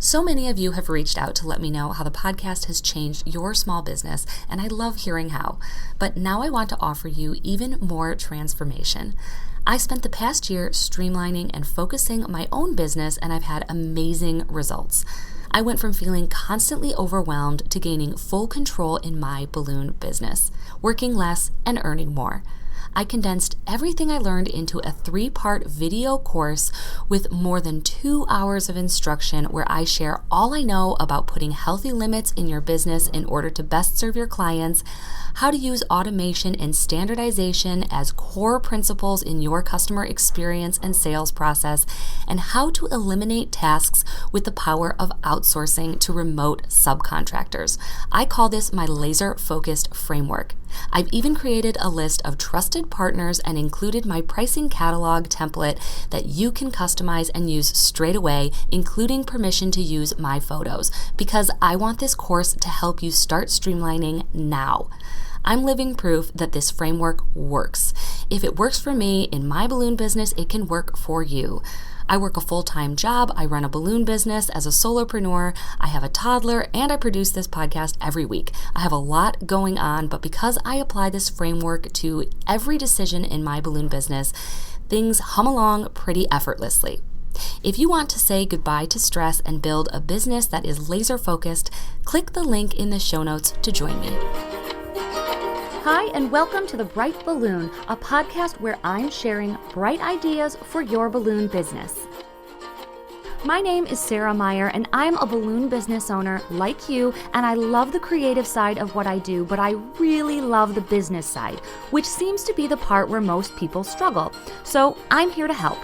So many of you have reached out to let me know how the podcast has changed your small business, and I love hearing how. But now I want to offer you even more transformation. I spent the past year streamlining and focusing my own business, and I've had amazing results. I went from feeling constantly overwhelmed to gaining full control in my balloon business, working less and earning more. I condensed everything I learned into a 3-part video course with more than 2 hours of instruction where I share all I know about putting healthy limits in your business in order to best serve your clients, how to use automation and standardization as core principles in your customer experience and sales process, and how to eliminate tasks with the power of outsourcing to remote subcontractors. I call this my laser-focused framework. I've even created a list of trusted partners and included my pricing catalog template that you can customize and use straight away, including permission to use my photos, because I want this course to help you start streamlining now. I'm living proof that this framework works. If it works for me in my balloon business, it can work for you. I work a full-time job, I run a balloon business as a solopreneur, I have a toddler, and I produce this podcast every week. I have a lot going on, but because I apply this framework to every decision in my balloon business, things hum along pretty effortlessly. If you want to say goodbye to stress and build a business that is laser-focused, click the link in the show notes to join me. Hi, and welcome to The Bright Balloon, a podcast where I'm sharing bright ideas for your balloon business. My name is Sarah Meyer, and I'm a balloon business owner like you, and I love the creative side of what I do, but I really love the business side, which seems to be the part where most people struggle. So I'm here to help.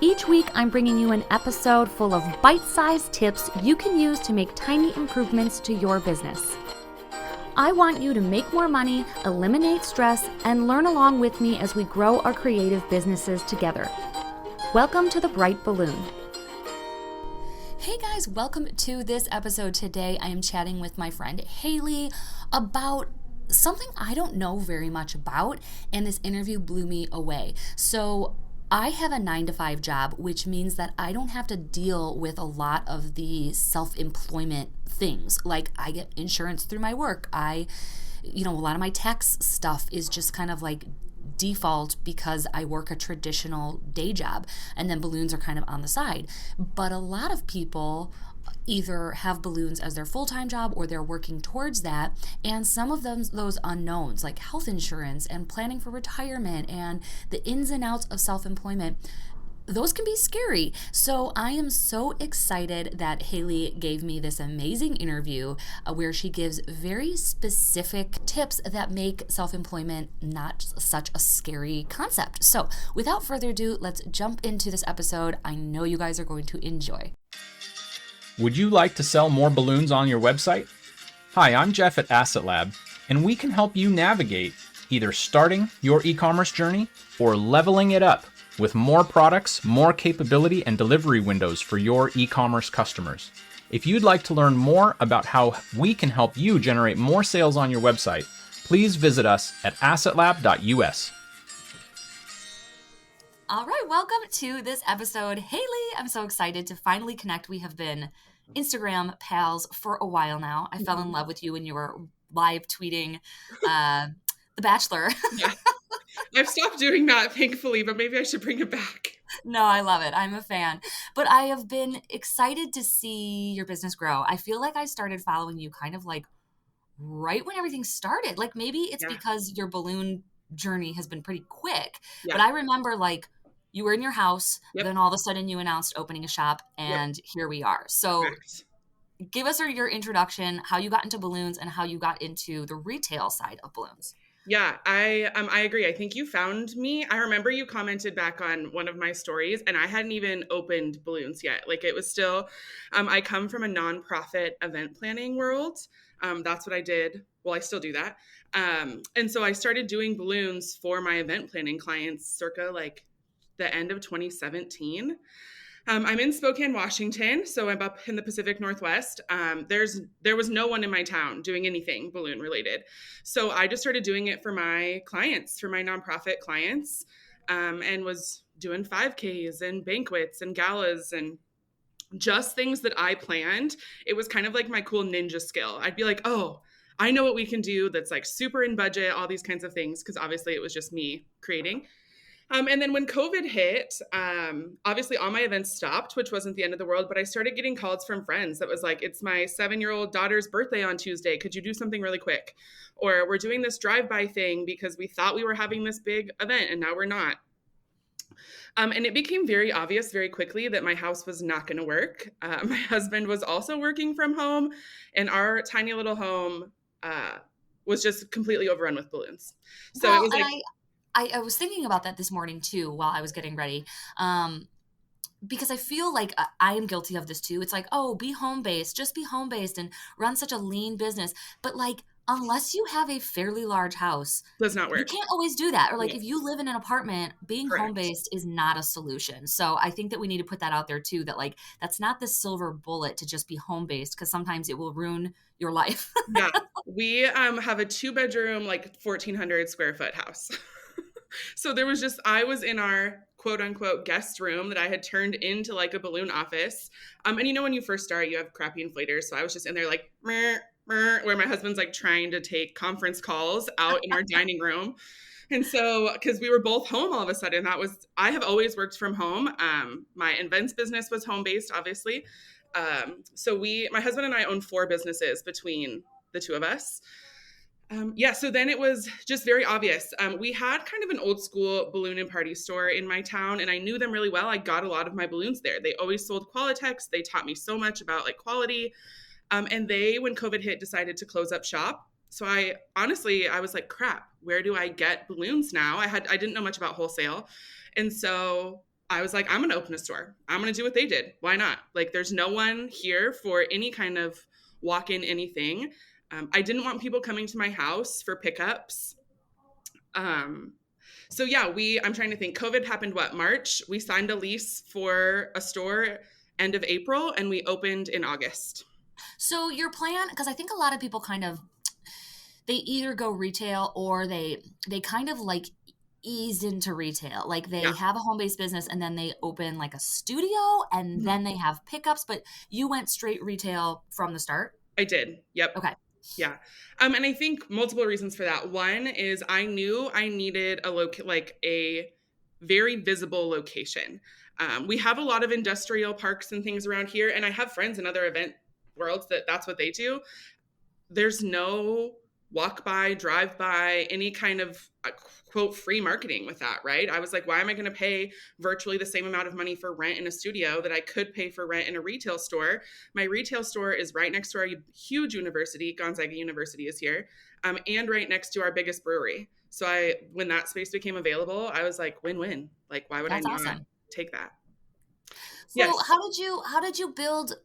Each week, I'm bringing you an episode full of bite-sized tips you can use to make tiny improvements to your business. I want you to make more money, eliminate stress, and learn along with me as we grow our creative businesses together. Welcome to The Bright Balloon. Hey guys, welcome to this episode. Today I am chatting with my friend Hayley about something I don't know very much about, and this interview blew me away. So I have a 9-to-5 job, which means that I don't have to deal with a lot of the self-employment things. Like I get insurance through my work. A lot of my tax stuff is just kind of like default because I work a traditional day job, and then balloons are kind of on the side. But a lot of people either have balloons as their full-time job or they're working towards that, and some of them, those unknowns like health insurance and planning for retirement and the ins and outs of self-employment, those can be scary. So I am so excited that Hayley gave me this amazing interview where she gives very specific tips that make self-employment not such a scary concept. So without further ado, let's jump into this episode. I know you guys are going to enjoy. Would you like to sell more balloons on your website? Hi, I'm Jeff at Asset Lab, and we can help you navigate either starting your e-commerce journey or leveling it up with more products, more capability, and delivery windows for your e-commerce customers. If you'd like to learn more about how we can help you generate more sales on your website, please visit us at assetlab.us. All right, welcome to this episode. Hayley, I'm so excited to finally connect. We have been Instagram pals for a while now. I fell in love with you when you were live tweeting The Bachelor. Yeah. I've stopped doing that, thankfully, but maybe I should bring it back. No, I love it. I'm a fan. But I have been excited to see your business grow. I feel like I started following you kind of like right when everything started. Like maybe it's because your balloon journey has been pretty quick. Yeah. But I remember like you were in your house, then all of a sudden you announced opening a shop, and here we are. So give us your introduction, how you got into balloons and how you got into the retail side of balloons. Yeah, I agree. I think you found me. I remember you commented back on one of my stories, and I hadn't even opened balloons yet. Like it was still, I come from a nonprofit event planning world. That's what I did. Well, I still do that. And so I started doing balloons for my event planning clients circa like the end of 2017. I'm in Spokane, Washington, so I'm up in the Pacific Northwest. There was no one in my town doing anything balloon related. So I just started doing it for my clients, for my nonprofit clients, and was doing 5Ks and banquets and galas and just things that I planned. It was kind of like my cool ninja skill. I'd be like, oh, I know what we can do that's like super in budget, all these kinds of things, because obviously it was just me creating. And then when COVID hit, obviously all my events stopped, which wasn't the end of the world, but I started getting calls from friends that was like, it's my 7-year-old daughter's birthday on Tuesday. Could you do something really quick? Or we're doing this drive-by thing because we thought we were having this big event and now we're not. And it became very obvious very quickly that my house was not going to work. My husband was also working from home, and our tiny little home was just completely overrun with balloons. So well, it was like, I was thinking about that this morning too while I was getting ready. Because I feel like I am guilty of this too. It's like, oh, be home-based, just be home-based and run such a lean business. But like, unless you have a fairly large house, does not work. you can't always do that. Or like, Yeah. if you live in an apartment, being Correct. home-based is not a solution. So I think that we need to put that out there too, that like, that's not the silver bullet to just be home-based, because sometimes it will ruin your life. Yeah. We have a 2-bedroom, like 1,400 square foot house. So there was just, I was in our quote unquote guest room that I had turned into like a balloon office. And you know, when you first start, you have crappy inflators. So I was just in there like, meh, meh, where my husband's like trying to take conference calls out in our dining room. And so, because we were both home all of a sudden, I have always worked from home. My events business was home-based, obviously. So my husband and I own 4 businesses between the two of us. So then it was just very obvious. We had kind of an old school balloon and party store in my town, and I knew them really well. I got a lot of my balloons there. They always sold Qualitex. They taught me so much about like quality. And they, when COVID hit, decided to close up shop. So I was like, crap, where do I get balloons now? I didn't know much about wholesale. And so I was like, I'm going to open a store. I'm going to do what they did. Why not? Like, there's no one here for any kind of walk-in anything. I didn't want people coming to my house for pickups. I'm trying to think. COVID happened, March? We signed a lease for a store end of April, and we opened in August. So your plan, because I think a lot of people they either go retail or they kind of like ease into retail. Like they have a home-based business and then they open like a studio and then they have pickups, but you went straight retail from the start? I did. Yep. Okay. Yeah. And I think multiple reasons for that. One is I knew I needed a very visible location. We have a lot of industrial parks and things around here, and I have friends in other event worlds that's what they do. There's no walk by, drive by, any kind of quote free marketing with that, right? I was like, why am I going to pay virtually the same amount of money for rent in a studio that I could pay for rent in a retail store? My retail store is right next to our huge university, Gonzaga University is here, and right next to our biggest brewery. So when that space became available, I was like, win-win. Like, why would I not take that? So yes. How did you build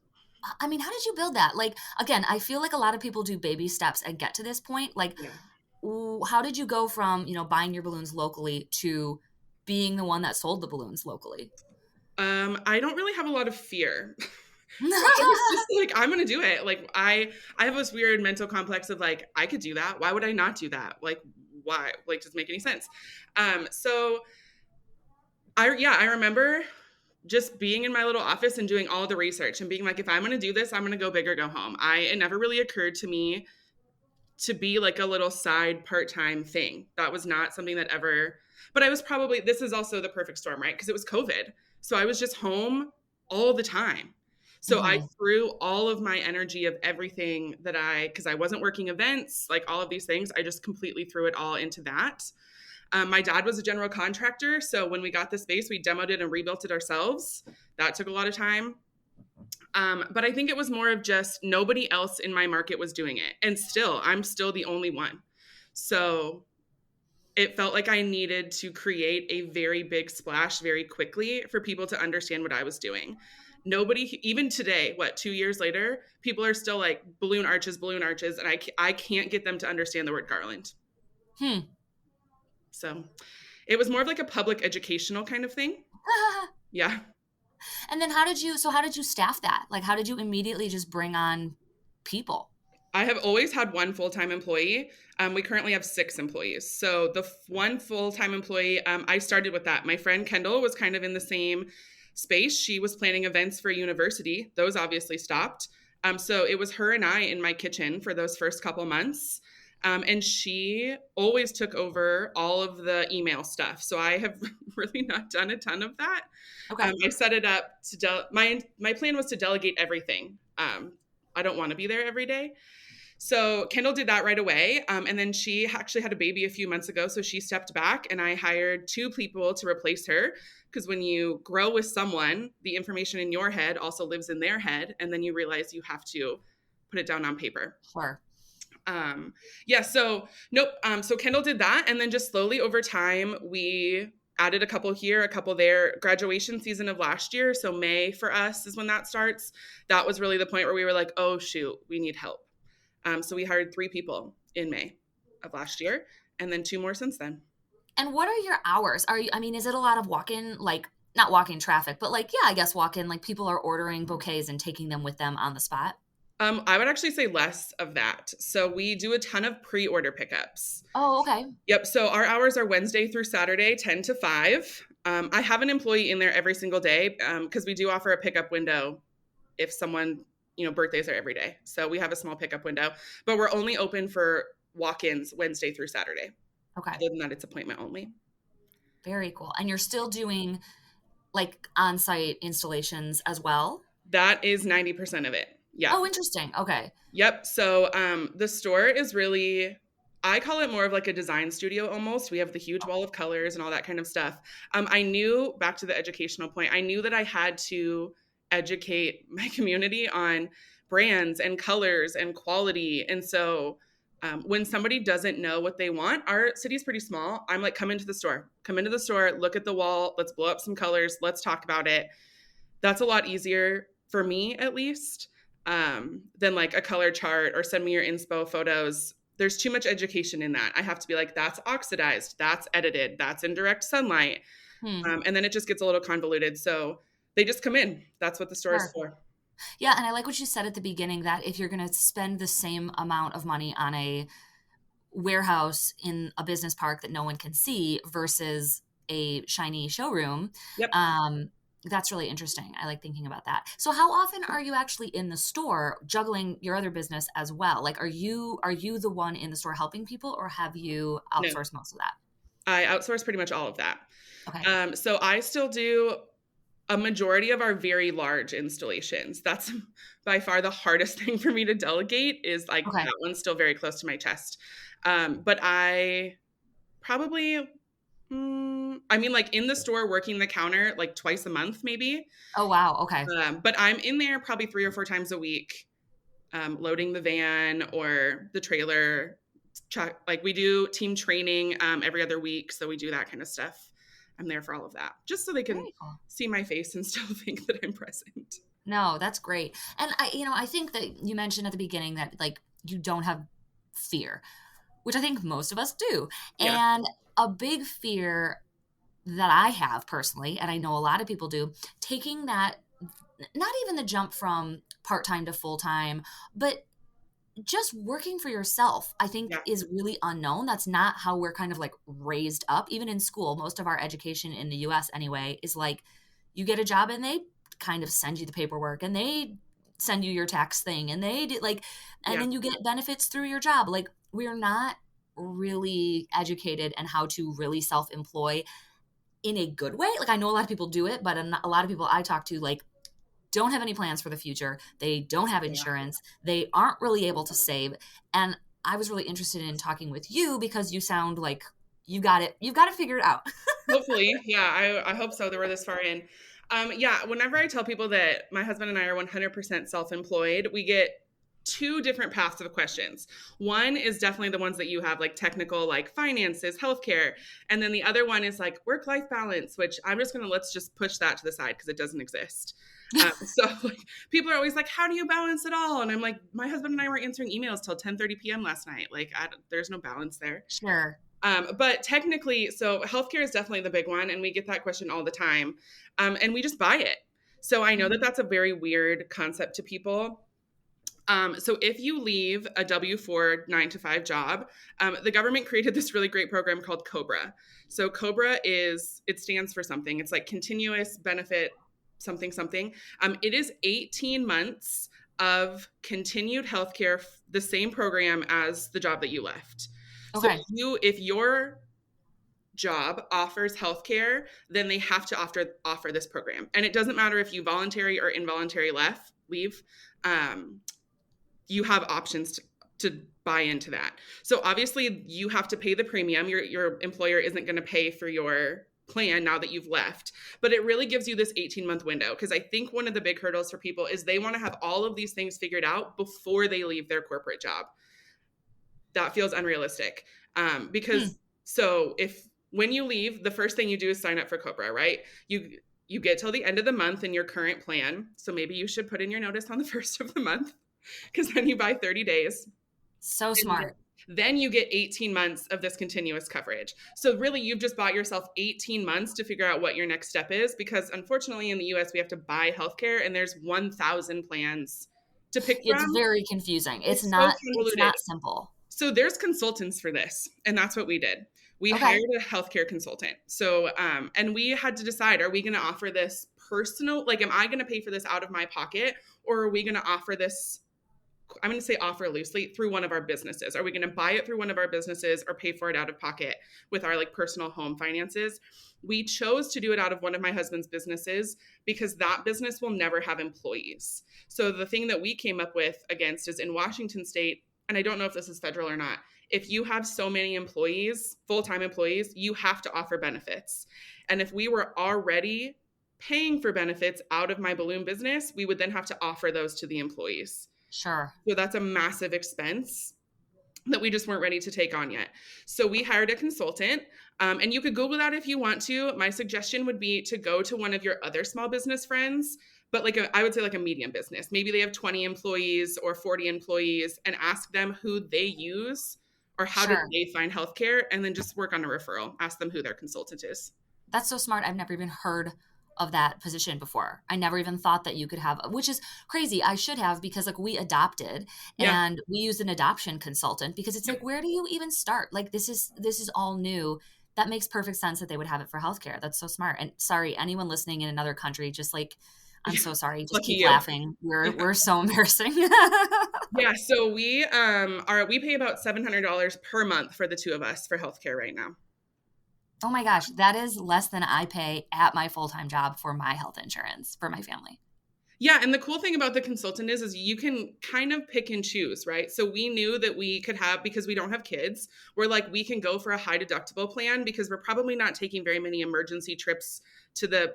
that? Like, again, I feel like a lot of people do baby steps and get to this point. Like, how did you go from, buying your balloons locally to being the one that sold the balloons locally? I don't really have a lot of fear. It's just like, I'm going to do it. Like, I have this weird mental complex of like, I could do that. Why would I not do that? Like, why? Like, does it make any sense? So I remember just being in my little office and doing all the research and being like, if I'm going to do this, I'm going to go big or go home. It never really occurred to me to be like a little side part-time thing. That was not something that but this is also the perfect storm, right? Because it was COVID. So I was just home all the time. So I threw all of my energy of everything because I wasn't working events, like all of these things, I just completely threw it all into that. My dad was a general contractor. So when we got the space, we demoed it and rebuilt it ourselves. That took a lot of time. But I think it was more of just nobody else in my market was doing it. And I'm still the only one. So it felt like I needed to create a very big splash very quickly for people to understand what I was doing. Nobody, even today, 2 years later, people are still like balloon arches. And I can't get them to understand the word garland. So it was more of like a public educational kind of thing. Yeah. And then how did you staff that? Like, how did you immediately just bring on people? I have always had one full-time employee. We currently have 6 employees. So the one full-time employee, I started with that. My friend Kendall was kind of in the same space. She was planning events for a university. Those obviously stopped. So it was her and I in my kitchen for those first couple months. And she always took over all of the email stuff. So I have really not done a ton of that. Okay. I set it up to my plan was to delegate everything. I don't want to be there every day. So Kendall did that right away. And then she actually had a baby a few months ago. So she stepped back and I hired 2 people to replace her. Because when you grow with someone, the information in your head also lives in their head. And then you realize you have to put it down on paper. Sure. So nope. So Kendall did that. And then just slowly over time, we added a couple here, a couple there. Graduation season of last year. So May for us is when that starts. That was really the point where we were like, oh shoot, we need help. So we hired 3 people in May of last year and then 2 more since then. And what are your hours? Is it a lot of walk-in, like not walk-in traffic, but like, yeah, I guess walk-in, like people are ordering bouquets and taking them with them on the spot? I would actually say less of that. So we do a ton of pre-order pickups. Oh, okay. Yep. So our hours are Wednesday through Saturday, 10 to 5. I have an employee in there every single day because we do offer a pickup window if someone, birthdays are every day. So we have a small pickup window, but we're only open for walk-ins Wednesday through Saturday. Okay. Other than that, it's appointment only. Very cool. And you're still doing like on-site installations as well? That is 90% of it. Yeah. Oh, interesting. Okay. Yep. So the store is really, I call it more of like a design studio almost. We have the huge wall of colors and all that kind of stuff. I knew, back to the educational point, I knew that I had to educate my community on brands and colors and quality. And so when somebody doesn't know what they want, our city is pretty small. I'm like, come into the store, look at the wall. Let's blow up some colors. Let's talk about it. That's a lot easier for me, at least, than like a color chart or send me your inspo photos. There's too much education in that. I have to be like, that's oxidized, that's edited, that's in direct sunlight. And then it just gets a little convoluted. So they just come in. That's what the store is for. Yeah. And I like what you said at the beginning, that if you're going to spend the same amount of money on a warehouse in a business park that no one can see versus a shiny showroom, yep. That's really interesting. I like thinking about that. So how often are you actually in the store juggling your other business as well? Like, are you the one in the store helping people, or have you outsourced most of that? I outsource pretty much all of that. Okay. So I still do a majority of our very large installations. That's by far the hardest thing for me to delegate, is like that one's still very close to my chest. But I probably, like in the store working the counter like twice a month, maybe. Oh, wow. Okay. But I'm in there probably 3 or 4 times a week, loading the van or the trailer. Like we do team training every other week. So we do that kind of stuff. I'm there for all of that, just so they can see my face and still think that I'm present. No, that's great. And I think that you mentioned at the beginning that like you don't have fear, which I think most of us do. Yeah. And a big fear that I have personally, and I know a lot of people do, taking that, not even the jump from part-time to full-time, but just working for yourself, I think is really unknown. That's not how we're kind of like raised up. Even in school, most of our education in the US anyway is like, you get a job and they kind of send you the paperwork and they send you your tax thing and they do like, and then you get benefits through your job. Like, we're not really educated in how to really self-employ in a good way. Like, I know a lot of people do it, but a lot of people I talk to like don't have any plans for the future. They don't have insurance. They aren't really able to save. And I was really interested in talking with you because you sound like you got it. You've got it figured out. Hopefully. Yeah. I hope so that we're this far in. Whenever I tell people that my husband and I are 100% self-employed, we get 2 different paths of questions. One is definitely the ones that you have, like technical, like finances, healthcare. And then the other one is like work-life balance, which let's just push that to the side because it doesn't exist. So like, people are always like, how do you balance it all? And I'm like, my husband and I were answering emails till 10:30 p.m. last night. Like, there's no balance there. Sure. But technically, so healthcare is definitely the big one. And we get that question all the time. And we just buy it. So I know that that's a very weird concept to people. So if you leave a W-4 9-to-5 job, the government created this really great program called COBRA. So COBRA it stands for something. It's like continuous benefit something, something. It is 18 months of continued healthcare, the same program as the job that you left. Okay. So if your job offers healthcare, then they have to offer this program. And it doesn't matter if you voluntary or involuntary leave. You have options to buy into that. So obviously you have to pay the premium. Your employer isn't going to pay for your plan now that you've left, but it really gives you this 18-month window. Because I think one of the big hurdles for people is they want to have all of these things figured out before they leave their corporate job. That feels unrealistic. So when you leave, the first thing you do is sign up for COBRA, right? You get till the end of the month in your current plan. So maybe you should put in your notice on the first of the month, because then you buy 30 days. So smart. Then you get 18 months of this continuous coverage. So really, you've just bought yourself 18 months to figure out what your next step is, because unfortunately in the US, we have to buy healthcare and there's 1,000 plans to pick from. It's very confusing. It's not simple. So there's consultants for this, and that's what we did. We hired a healthcare consultant. So, and we had to decide, are we going to offer this personal, like, am I going to pay for this out of my pocket, or are we going to offer this, I'm going to say offer loosely, through one of our businesses? Are we going to buy it through one of our businesses or pay for it out of pocket with our like personal home finances? We chose to do it out of one of my husband's businesses because that business will never have employees. So the thing that we came up with against is in Washington state, and I don't know if this is federal or not, if you have so many employees, full-time employees, you have to offer benefits. And if we were already paying for benefits out of my balloon business, we would then have to offer those to the employees. Sure. So that's a massive expense that we just weren't ready to take on yet. So we hired a consultant, and you could Google that if you want to. My suggestion would be to go to one of your other small business friends, but I would say like a medium business. Maybe they have 20 employees or 40 employees, and ask them who they use or how did they find healthcare, and then just work on a referral. Ask them who their consultant is. That's so smart. I've never even heard of that position before. I never even thought that you could have, which is crazy. I should have, because like we adopted and we used an adoption consultant, because it's like, where do you even start? Like this is all new. That makes perfect sense that they would have it for healthcare. That's so smart. And sorry, anyone listening in another country, just like, I'm so sorry. Just keep laughing. We're so embarrassing. Yeah. So we pay about $700 per month for the two of us for healthcare right now. Oh my gosh, that is less than I pay at my full-time job for my health insurance for my family. Yeah. And the cool thing about the consultant is you can kind of pick and choose, right? So we knew that we could have, because we don't have kids, we're like, we can go for a high deductible plan because we're probably not taking very many emergency trips to the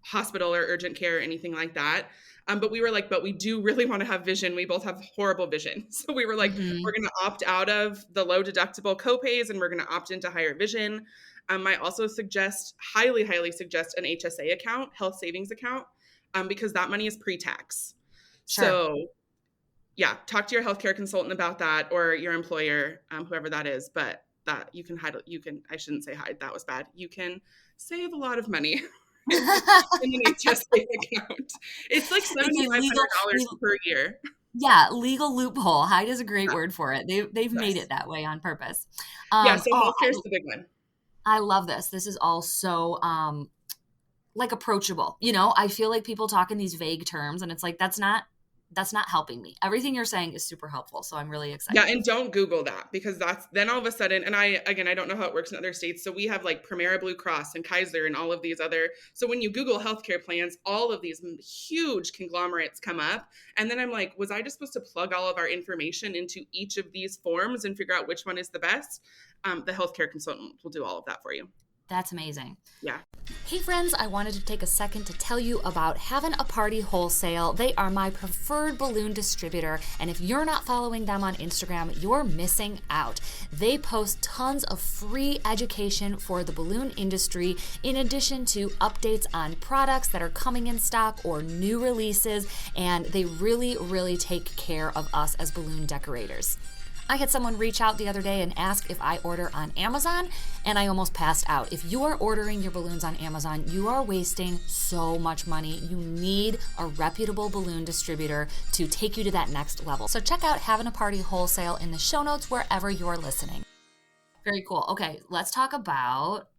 hospital or urgent care or anything like that. But we were like, but we do really want to have vision. We both have horrible vision. So we were like, we're going to opt out of the low deductible copays and we're going to opt into higher vision. I also highly suggest an HSA account, health savings account, because that money is pre-tax. Sure. So yeah, talk to your healthcare consultant about that, or your employer, whoever that is, but that I shouldn't say hide. That was bad. You can save a lot of money in an HSA account. It's like $7,500 per year. Yeah, legal loophole. Hide is a great word for it. They've made it that way on purpose. So healthcare is the big one. I love this. This is all so like approachable. You know, I feel like people talk in these vague terms, and it's like that's not helping me. Everything you're saying is super helpful. So I'm really excited. Yeah, and don't Google that, because then all of a sudden, and I don't know how it works in other states. So we have like Premera Blue Cross and Kaiser and all of these other. So when you Google healthcare plans, all of these huge conglomerates come up. And then I'm like, was I just supposed to plug all of our information into each of these forms and figure out which one is the best? The healthcare consultant will do all of that for you. That's amazing. Yeah. Hey friends, I wanted to take a second to tell you about Having a Party Wholesale. They are my preferred balloon distributor, and if you're not following them on Instagram, you're missing out. They post tons of free education for the balloon industry, in addition to updates on products that are coming in stock or new releases, and they really, really take care of us as balloon decorators. I had someone reach out the other day and ask if I order on Amazon, and I almost passed out. If you are ordering your balloons on Amazon, you are wasting so much money. You need a reputable balloon distributor to take you to that next level. So check out Having a Party Wholesale in the show notes wherever you're listening. Very cool. Okay, let's talk about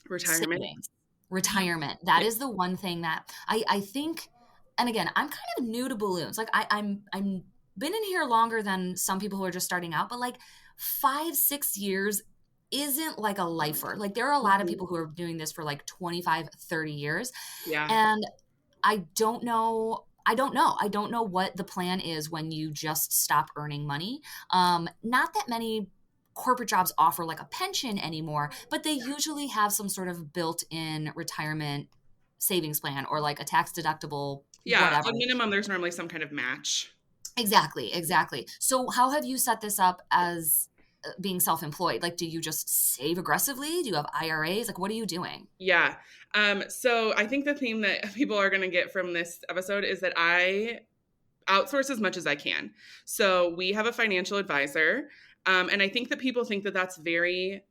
retirement. savings. retirement. That is the one thing that I think, and again, I'm kind of new to balloons. Like I'm been in here longer than some people who are just starting out, but like 5, 6 years isn't like a lifer. Like there are a lot of people who are doing this for like 25, 30 years. Yeah. And I don't know. I don't know what the plan is when you just stop earning money. Not that many corporate jobs offer like a pension anymore, but they usually have some sort of built-in retirement savings plan or like a tax deductible, Yeah. whatever. At minimum, there's normally some kind of match. Exactly. So how have you set this up as being self-employed? Like, do you just save aggressively? Do you have IRAs? Like, what are you doing? Yeah. So I think the theme that people are going to get from this episode is that I outsource as much as I can. So we have a financial advisor. And I think that people think that that's very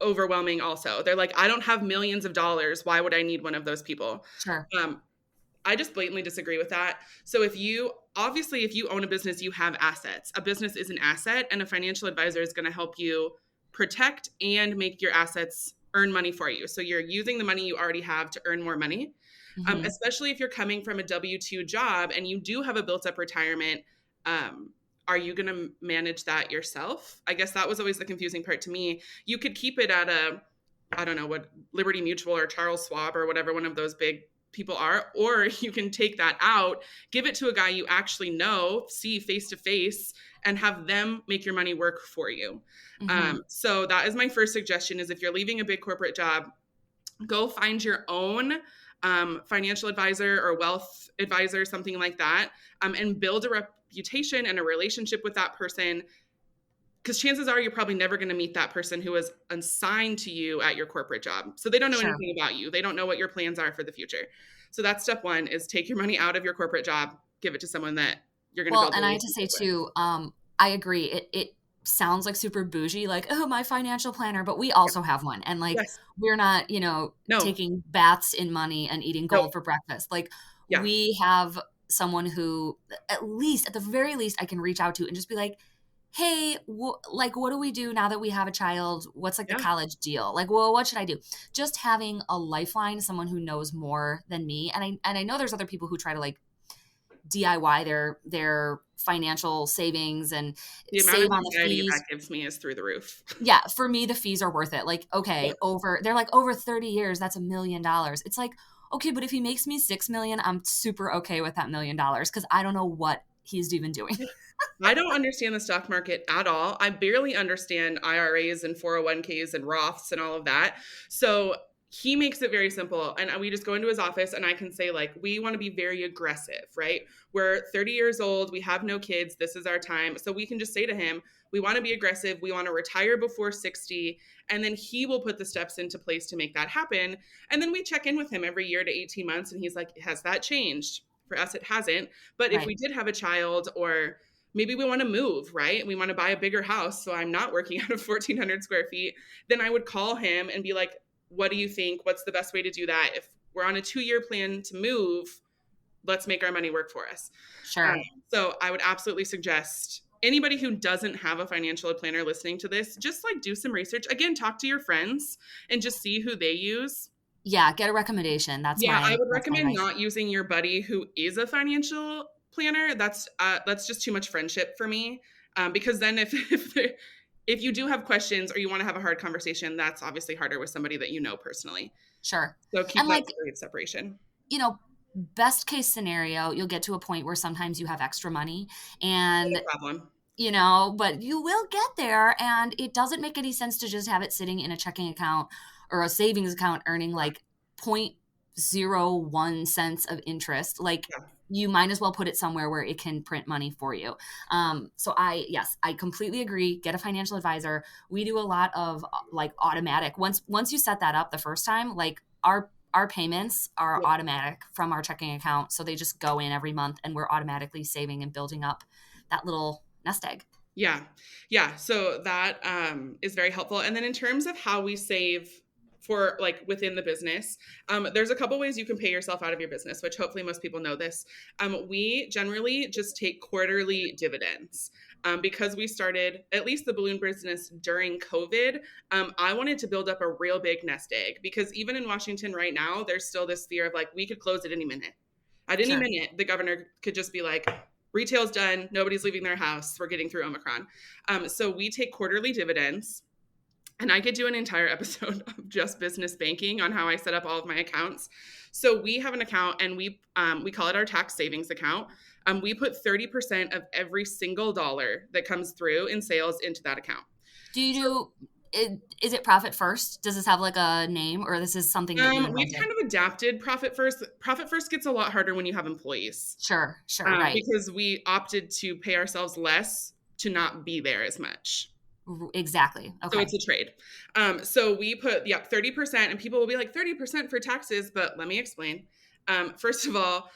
overwhelming also. They're like, I don't have millions of dollars. Why would I need one of those people? Sure. I just blatantly disagree with that. So if you own a business, you have assets. A business is an asset, and a financial advisor is going to help you protect and make your assets earn money for you. So you're using the money you already have to earn more money, especially if you're coming from a W-2 job and you do have a built-up retirement. Are you going to manage that yourself? I guess that was always the confusing part to me. You could keep it at I don't know what, Liberty Mutual or Charles Schwab or whatever one of those big people are, or you can take that out, give it to a guy you actually know, see face to face, and have them make your money work for you. So that is my first suggestion, is if you're leaving a big corporate job, go find your own financial advisor or wealth advisor, something like that, and build a reputation and a relationship with that person. Because chances are you're probably never going to meet that person who is assigned to you at your corporate job. So they don't know anything about you. They don't know what your plans are for the future. So that's step one, is take your money out of your corporate job, give it to someone that you're going to build. Well, and I have to say too, I agree. It sounds like super bougie, like, oh, my financial planner, but we also have one. And like, we're not, taking baths in money and eating gold for breakfast. Like we have someone who at the very least I can reach out to and just be like, hey, what do we do now that we have a child? What's like the college deal? Like, well, what should I do? Just having a lifeline, someone who knows more than me. And I know there's other people who try to like DIY their financial savings and save on the fees. That gives me is through the roof. Yeah. For me, the fees are worth it. Like, okay, they're like over 30 years, that's $1 million. It's like, okay, but if he makes me $6 million, I'm super okay with that $1 million because I don't know what he's even doing. I don't understand the stock market at all. I barely understand IRAs and 401ks and Roths and all of that. So he makes it very simple. And we just go into his office and I can say, like, we want to be very aggressive, right? We're 30 years old. We have no kids. This is our time. So we can just say to him, we want to be aggressive. We want to retire before 60. And then he will put the steps into place to make that happen. And then we check in with him every year to 18 months. And he's like, has that changed? For us, it hasn't. But if we did have a child, or maybe we want to move, right? We want to buy a bigger house, so I'm not working out of 1,400 square feet, then I would call him and be like, what do you think? What's the best way to do that? If we're on a 2-year plan to move, let's make our money work for us. Sure. So I would absolutely suggest anybody who doesn't have a financial planner listening to this, just like do some research. Again, talk to your friends and just see who they use. Yeah, get a recommendation. I would recommend not using your buddy who is a financial planner. That's just too much friendship for me. Because then if you do have questions or you want to have a hard conversation, that's obviously harder with somebody that you know personally. Sure. So keep that degree of separation. Best case scenario, you'll get to a point where sometimes you have extra money and no problem. But you will get there, and it doesn't make any sense to just have it sitting in a checking account or a savings account earning like 0.01 cents of interest. Like you might as well put it somewhere where it can print money for you. So I completely agree. Get a financial advisor. We do a lot of like automatic. Once you set that up the first time, like our payments are automatic from our checking account. So they just go in every month and we're automatically saving and building up that little nest egg. Yeah. So that is very helpful. And then in terms of how we save for like within the business. There's a couple ways you can pay yourself out of your business, which hopefully most people know this. We generally just take quarterly dividends. Because we started at least the balloon business during COVID, I wanted to build up a real big nest egg, because even in Washington right now, there's still this fear of like, we could close at any minute. At any minute, the governor could just be like, retail's done, nobody's leaving their house, we're getting through Omicron. So we take quarterly dividends. And I could do an entire episode of just business banking on how I set up all of my accounts. So we have an account, and we call it our tax savings account. We put 30% of every single dollar that comes through in sales into that account. Is it Profit First? Does this have like a name, or this is something that we've kind of adapted Profit First. Profit First gets a lot harder when you have employees. Sure, right. Because we opted to pay ourselves less to not be there as much. Exactly. Okay. So it's a trade. So we put 30%, and people will be like, 30% for taxes, but let me explain. First of all,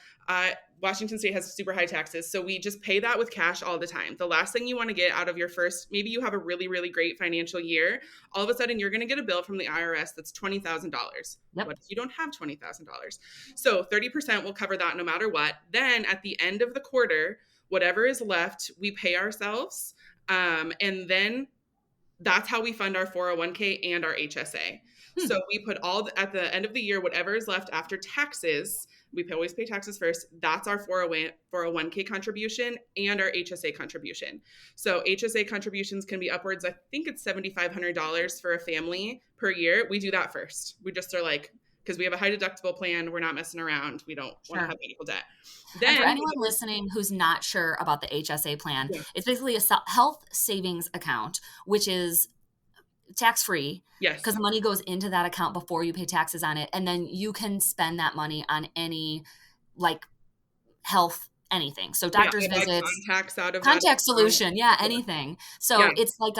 Washington State has super high taxes, so we just pay that with cash all the time. The last thing you want to get out of your first, maybe you have a really, really great financial year, all of a sudden you're going to get a bill from the IRS that's $20,000. Yep. What if you don't have $20,000? So 30% will cover that no matter what. Then at the end of the quarter, whatever is left, we pay ourselves, and then that's how we fund our 401k and our HSA. So we put at the end of the year, whatever is left after taxes, we always pay taxes first. That's our 401k contribution and our HSA contribution. So HSA contributions can be upwards, I think it's $7,500 for a family per year. We do that first. We just are like, because we have a high deductible plan, we're not messing around. We don't want to have medical debt. Then, and for anyone listening who's not sure about the HSA plan, it's basically a health savings account, which is tax-free. Yes. Because the money goes into that account before you pay taxes on it. And then you can spend that money on any like health anything. So doctor's visits, contact solution, anything. So it's like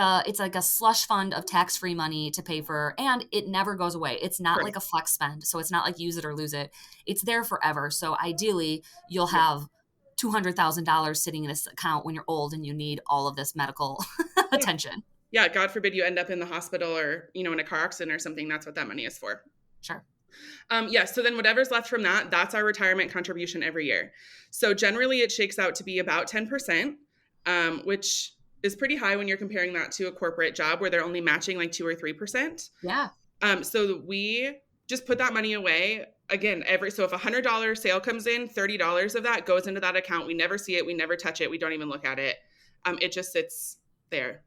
a slush fund of tax-free money to pay for, and it never goes away. It's not like a flex spend. So it's not like use it or lose it. It's there forever. So ideally you'll have $200,000 sitting in this account when you're old and you need all of this medical attention. Yeah. God forbid you end up in the hospital or, in a car accident or something. That's what that money is for. Sure. So then whatever's left from that, that's our retirement contribution every year. So generally it shakes out to be about 10%, which is pretty high when you're comparing that to a corporate job where they're only matching like 2 or 3%. Yeah. So we just put that money away. Again, so if a $100 sale comes in, $30 of that goes into that account. We never see it. We never touch it. We don't even look at it. It just sits there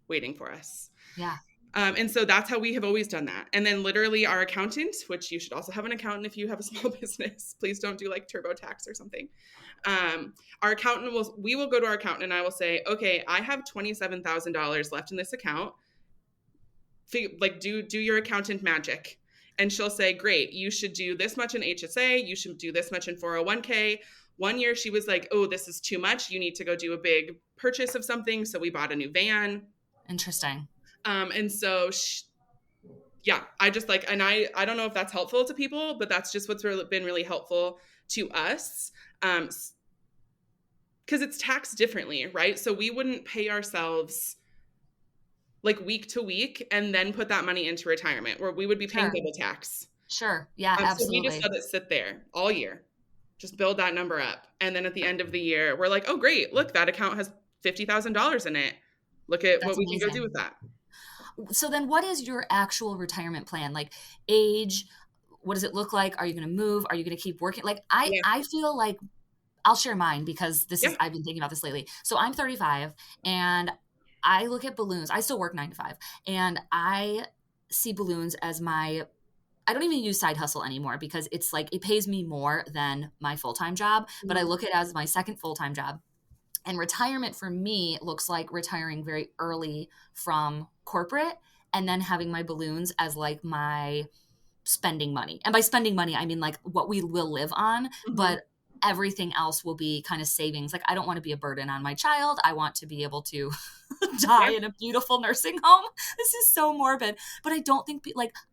waiting for us. Yeah. And so that's how we have always done that. And then literally our accountant, which you should also have an accountant if you have a small business, please don't do like TurboTax or something. Our accountant we will go to our accountant and I will say, okay, I have $27,000 left in this account. Do your accountant magic. And she'll say, great, you should do this much in HSA. You should do this much in 401k. One year she was like, oh, this is too much. You need to go do a big purchase of something. So we bought a new van. Interesting. And so, I just and I don't know if that's helpful to people, but that's just what's been really helpful to us. Cause it's taxed differently, right? So we wouldn't pay ourselves like week to week and then put that money into retirement where we would be paying double tax. Sure. Yeah, absolutely. So we just let it sit there all year, just build that number up. And then at the end of the year, we're like, oh, great. Look, that account has $50,000 in it. Look at what we can go do with that. So then what is your actual retirement plan? Like age, what does it look like? Are you going to move? Are you going to keep working? Like I feel like I'll share mine because I've been thinking about this lately. So I'm 35 and I look at balloons. I still work 9 to 5 and I see balloons as I don't even use side hustle anymore because it's like, it pays me more than my full-time job, but I look at it as my second full-time job. And retirement for me looks like retiring very early from corporate and then having my balloons as like my spending money. And by spending money, I mean like what we will live on, but everything else will be kind of savings. Like I don't want to be a burden on my child. I want to be able to die in a beautiful nursing home. This is so morbid, but I don't think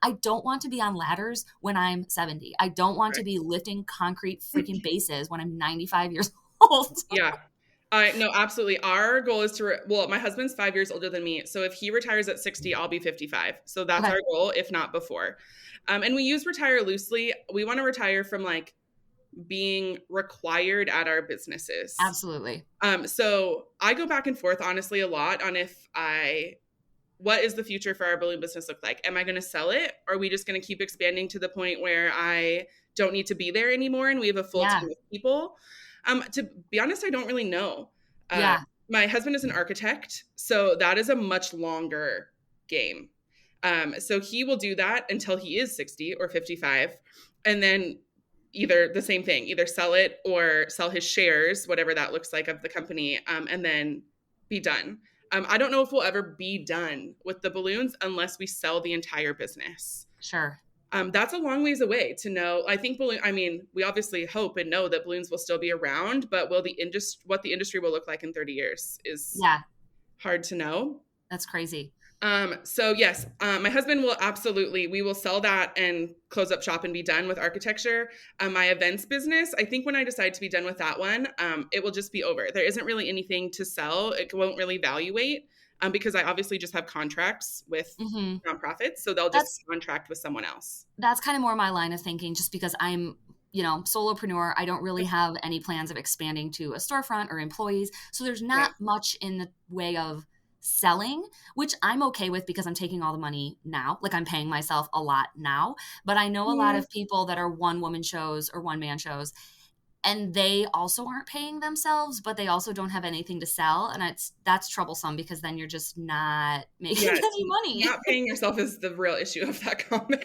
I don't want to be on ladders when I'm 70. I don't want to be lifting concrete freaking bases when I'm 95 years old. Yeah. No, absolutely. Our goal is to, well, my husband's 5 years older than me. So if he retires at 60, I'll be 55. So that's Okay. our goal, if not before. And we use retire loosely. We want to retire from like being required at our businesses. Absolutely. So I go back and forth, honestly, a lot on what is the future for our balloon business look like? Am I going to sell it? Or are we just going to keep expanding to the point where I don't need to be there anymore and we have a full team of people? To be honest, I don't really know. My husband is an architect, so that is a much longer game. So he will do that until he is 60 or 55. And then either the same thing, either sell it or sell his shares, whatever that looks like, of the company, and then be done. I don't know if we'll ever be done with the balloons unless we sell the entire business. Sure. That's a long ways away to know. I think we obviously hope and know that balloons will still be around, but what the industry will look like in 30 years is hard to know. That's crazy. So yes, my husband we will sell that and close up shop and be done with architecture. My events business, I think when I decide to be done with that one, it will just be over. There isn't really anything to sell. It won't really evaluate, because I obviously just have contracts with nonprofits. So they'll just contract with someone else. That's kind of more my line of thinking, just because I'm, solopreneur. I don't really have any plans of expanding to a storefront or employees. So there's not much in the way of selling, which I'm okay with because I'm taking all the money now. Like, I'm paying myself a lot now, but I know a lot of people that are one woman shows or one man shows, and they also aren't paying themselves, but they also don't have anything to sell. And that's troublesome, because then you're just not making any money. Not paying yourself is the real issue of that comment.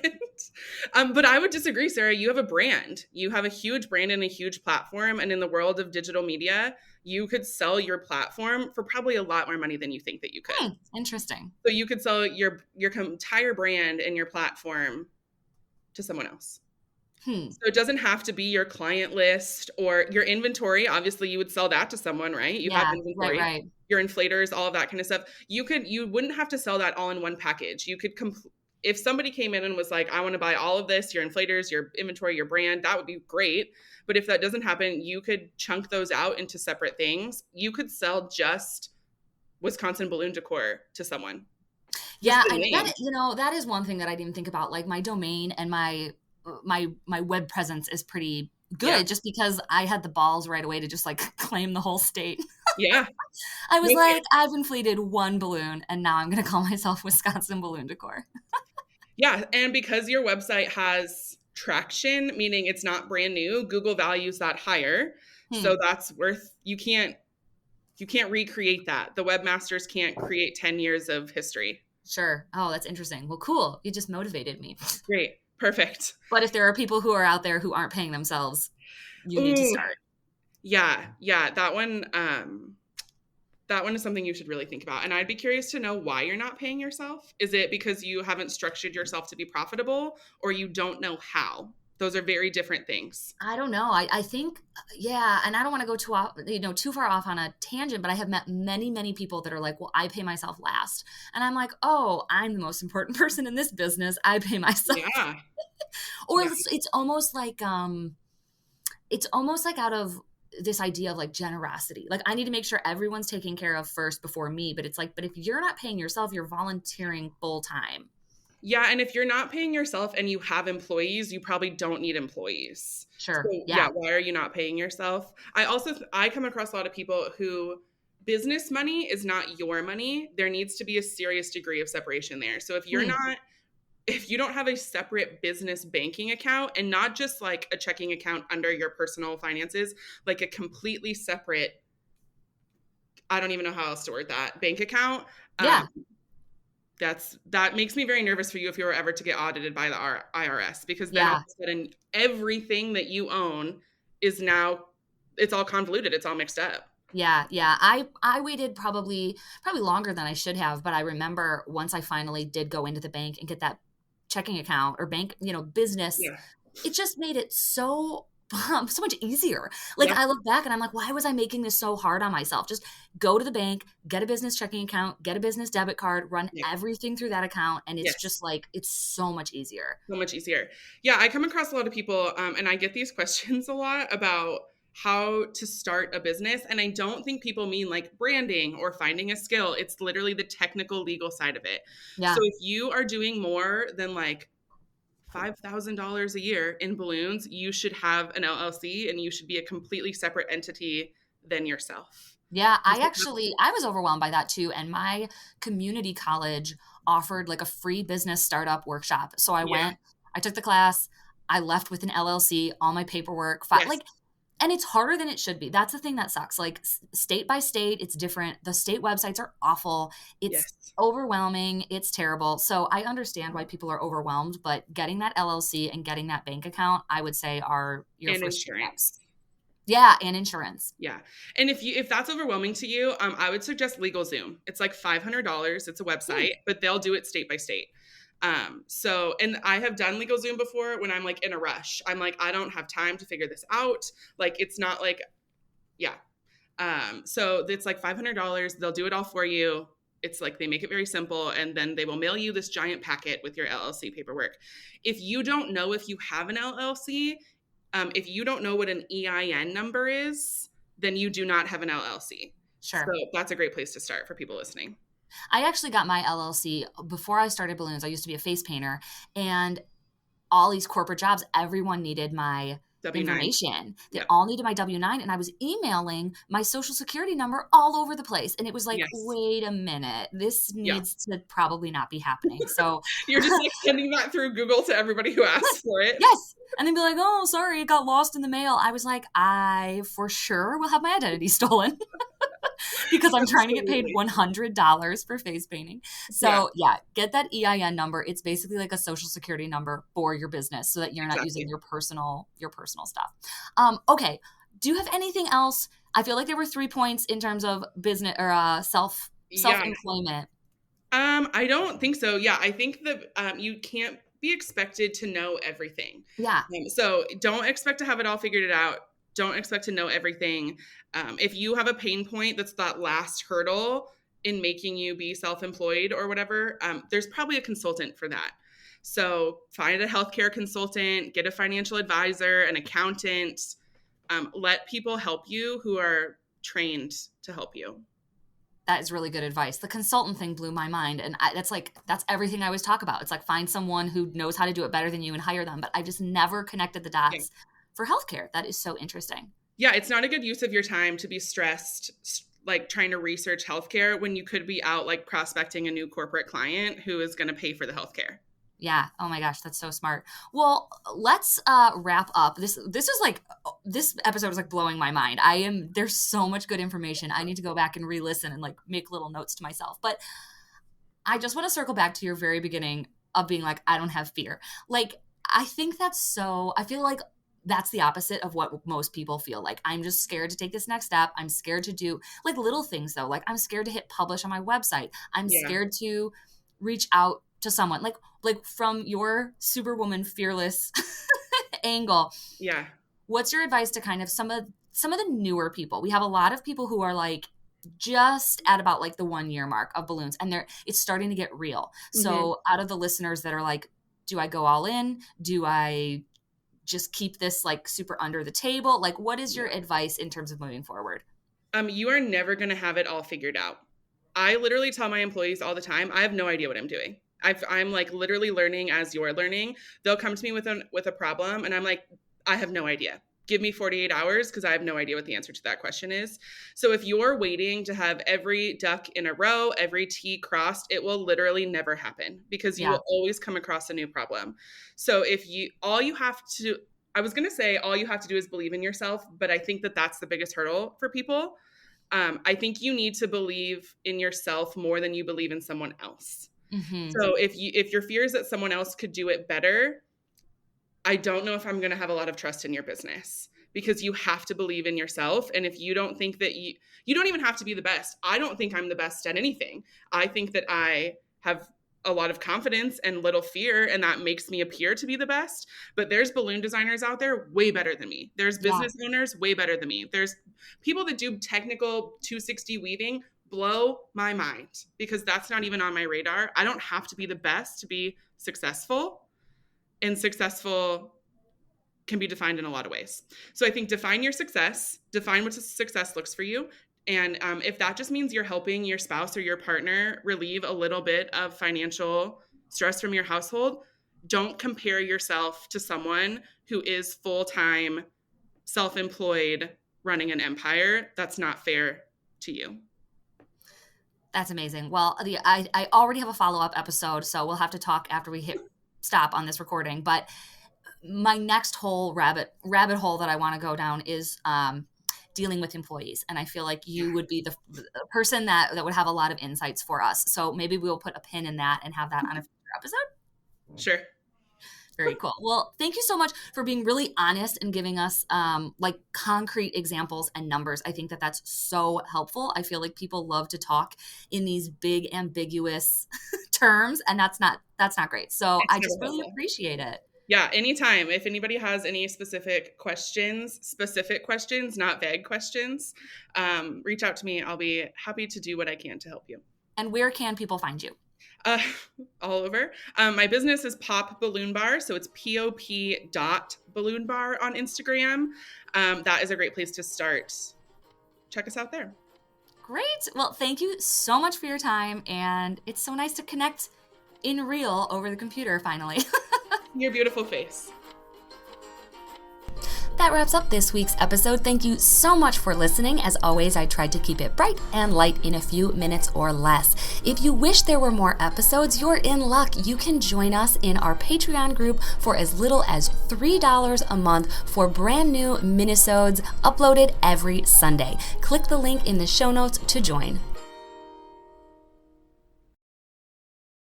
But I would disagree, Sarah. You have a brand. You have a huge brand and a huge platform. And in the world of digital media, you could sell your platform for probably a lot more money than you think that you could. Interesting. So you could sell your entire brand and your platform to someone else. So it doesn't have to be your client list or your inventory. Obviously, you would sell that to someone, right? You have inventory, right. Your inflators, all of that kind of stuff. You wouldn't have to sell that all in one package. You could if somebody came in and was like, I want to buy all of this, your inflators, your inventory, your brand, that would be great. But if that doesn't happen, you could chunk those out into separate things. You could sell just Wisconsin balloon decor to someone. Yeah, that is one thing that I didn't even think about. Like, my domain and my web presence is pretty good, just because I had the balls right away to just like claim the whole state. Yeah. I was I've inflated one balloon and now I'm going to call myself Wisconsin Balloon Decor. Yeah. And because your website has traction, meaning it's not brand new, Google values that higher. So that's you can't recreate that. The webmasters can't create 10 years of history. Sure. Oh, that's interesting. Well, cool. You just motivated me. Great. Perfect. But if there are people who are out there who aren't paying themselves, you need to start. Yeah. That one is something you should really think about. And I'd be curious to know why you're not paying yourself. Is it because you haven't structured yourself to be profitable, or you don't know how? Those are very different things. I don't know. I think, and I don't want to go too far off on a tangent, but I have met many, many people that are like, well, I pay myself last. And I'm like, oh, I'm the most important person in this business. I pay myself. Yeah. Or it's almost like out of this idea of like generosity. Like, I need to make sure everyone's taken care of first before me. But it's like, but if you're not paying yourself, you're volunteering full time. Yeah. And if you're not paying yourself and you have employees, you probably don't need employees. Sure. So, why are you not paying yourself? I come across a lot of people who business money is not your money. There needs to be a serious degree of separation there. So if you don't have a separate business banking account, and not just like a checking account under your personal finances, like a completely separate, I don't even know how else to word that, bank account. That makes me very nervous for you if you were ever to get audited by the IRS, because then all of a sudden everything that you own is now, it's all convoluted. It's all mixed up. Yeah. I waited probably longer than I should have, but I remember once I finally did go into the bank and get that checking account or bank, business, it just made it so much easier. Like, I look back and I'm like, why was I making this so hard on myself? Just go to the bank, get a business checking account, get a business debit card, run everything through that account. And it's just like, it's so much easier. So much easier. Yeah. I come across a lot of people and I get these questions a lot about how to start a business. And I don't think people mean like branding or finding a skill. It's literally the technical legal side of it. Yeah. So if you are doing more than like $5,000 a year in balloons, you should have an LLC and you should be a completely separate entity than yourself. Yeah, I was overwhelmed by that too. And my community college offered like a free business startup workshop. So I took the class, I left with an LLC, all my paperwork, Yes. and it's harder than it should be. That's the thing that sucks. Like state by state, it's different. The state websites are awful. It's Yes. overwhelming. It's terrible. So I understand why people are overwhelmed, but getting that LLC and getting that bank account, I would say are your And first steps. insurance. Yeah, and insurance. Yeah. And if that's overwhelming to you, I would suggest LegalZoom. It's like $500. It's a website, but they'll do it state by state. And I have done LegalZoom before when I'm like in a rush. I'm like, I don't have time to figure this out. Like, it's not like, yeah. So it's like $500. They'll do it all for you. It's like they make it very simple, and then they will mail you this giant packet with your LLC paperwork. If you don't know if you have an LLC, if you don't know what an EIN number is, then you do not have an LLC. Sure. So that's a great place to start for people listening. I actually got my LLC before I started balloons. I used to be a face painter, and all these corporate jobs, everyone needed my W-9. information. They Yep. all needed my W-9, and I was emailing my social security number all over the place. And it was like, Yes. wait a minute, this needs to probably not be happening. So You're just like sending that through Google to everybody who asks for it. yes. And then be like, oh, sorry, it got lost in the mail. I was like, I for sure will have my identity stolen. Because I'm trying to get paid $100 for face painting. So yeah, get that EIN number. It's basically like a social security number for your business so that you're not using your personal stuff. Okay. Do you have anything else? I feel like there were 3 points in terms of business or self-employment. I don't think so. Yeah. I think that you can't be expected to know everything. Yeah. So don't expect to have it all figured out. Don't expect to know everything. If you have a pain point that's that last hurdle in making you be self-employed or whatever, there's probably a consultant for that. So find a healthcare consultant, get a financial advisor, an accountant. Let people help you who are trained to help you. That is really good advice. The consultant thing blew my mind. And that's everything I always talk about. It's like find someone who knows how to do it better than you and hire them. But I just never connected the dots for healthcare. That is so interesting. Yeah, it's not a good use of your time to be stressed, like trying to research healthcare when you could be out like prospecting a new corporate client who is going to pay for the healthcare. Yeah. Oh my gosh, that's so smart. Well, let's wrap up. This episode is like blowing my mind. There's so much good information. I need to go back and re-listen and like make little notes to myself. But I just want to circle back to your very beginning of being like, I don't have fear. Like, I think I feel like that's the opposite of what most people feel like. I'm just scared to take this next step. I'm scared to do like little things though. Like I'm scared to hit publish on my website. I'm scared to reach out to someone like from your Superwoman fearless angle. Yeah. What's your advice to kind of some of the newer people? We have a lot of people who are like just at about like the 1 year mark of balloons and it's starting to get real. So out of the listeners that are like, do I go all in? Do I just keep this like super under the table? Like, what is your advice in terms of moving forward? You are never going to have it all figured out. I literally tell my employees all the time, I have no idea what I'm doing. I'm like literally learning as you're learning. They'll come to me with a problem and I'm like, I have no idea. Give me 48 hours because I have no idea what the answer to that question is. So if you're waiting to have every duck in a row, every T crossed, it will literally never happen because you will always come across a new problem. So all you have to do is believe in yourself. But I think that that's the biggest hurdle for people. I think you need to believe in yourself more than you believe in someone else. Mm-hmm. So if your fear is that someone else could do it better, I don't know if I'm going to have a lot of trust in your business because you have to believe in yourself. And if you don't think that you don't even have to be the best. I don't think I'm the best at anything. I think that I have a lot of confidence and little fear, and that makes me appear to be the best. But there's balloon designers out there way better than me. There's business owners way better than me. There's people that do technical 260 weaving blow my mind because that's not even on my radar. I don't have to be the best to be successful. And successful can be defined in a lot of ways. So I think define your success, define what success looks for you. And if that just means you're helping your spouse or your partner relieve a little bit of financial stress from your household, don't compare yourself to someone who is full-time, self-employed, running an empire. That's not fair to you. That's amazing. Well, I already have a follow-up episode, so we'll have to talk after we hit stop on this recording. But my next whole rabbit hole that I want to go down is dealing with employees. And I feel like you would be the person that would have a lot of insights for us. So maybe we'll put a pin in that and have that on a future episode. Sure. Very cool. Well, thank you so much for being really honest and giving us like concrete examples and numbers. I think that that's so helpful. I feel like people love to talk in these big ambiguous terms, and that's not great. So I just really appreciate it. Yeah, anytime. If anybody has any specific questions, not vague questions, reach out to me. I'll be happy to do what I can to help you. And where can people find you? All over. My business is Pop Balloon Bar. So it's pop.balloonbar on Instagram. That is a great place to start. Check us out there. Great. Well, thank you so much for your time. And it's so nice to connect in real over the computer finally. Your beautiful face. That wraps up this week's episode. Thank you so much for listening. As always, I tried to keep it bright and light in a few minutes or less. If you wish there were more episodes, you're in luck. You can join us in our Patreon group for as little as $3 a month for brand new minisodes uploaded every Sunday. Click the link in the show notes to join.